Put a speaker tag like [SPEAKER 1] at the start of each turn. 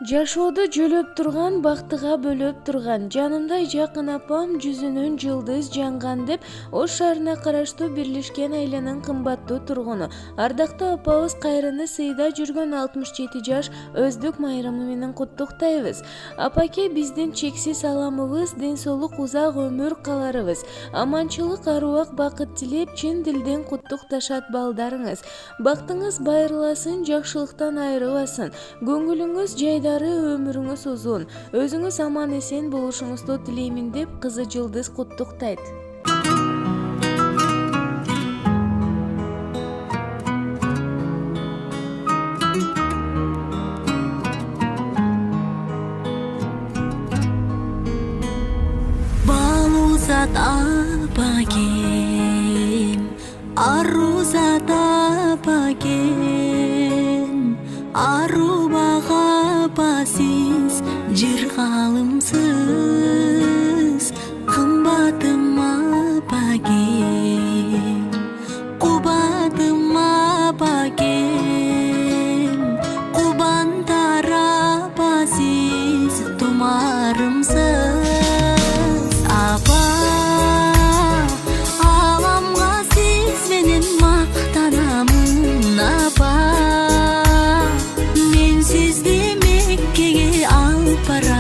[SPEAKER 1] Жашоодо жөлөп турган, бактыга бөлөп турган, жанымдай жакын апам жүзүнөн жылдыз жанган деп Ош шаарына караштуу Бирлешкен айланын кымбаттуу тургуну, ардактуу апабыз Кайрыны сыйда жүргөн 67 жаш оздук майрамы менен куттуктайбыз. Апаке, биздин чексиз саламыбыз, ден соолук, узак өмүр кааларыбыз, аманчылык, аруак, бакыт тилеп, чын дилден куттукташат балдарыңыз. Бактыңыз байырласын, жакшылыктан айрылбасын, көңүлүңүз жайда өмүрүңүз узун, өзүңүз аман эсен болушуңузду тилеймин деп кызы Жылдыз Куттуктайт.
[SPEAKER 2] Балузат апагем, арузат апагем, арубага апасыз, жыргалымсыз, кымбатым апагем, кубатым апагем, кубантар апасыз, тумарымсыз. Апа, аламга сиз менен мактанамын, апа, мен сизди Меккеге алып барам.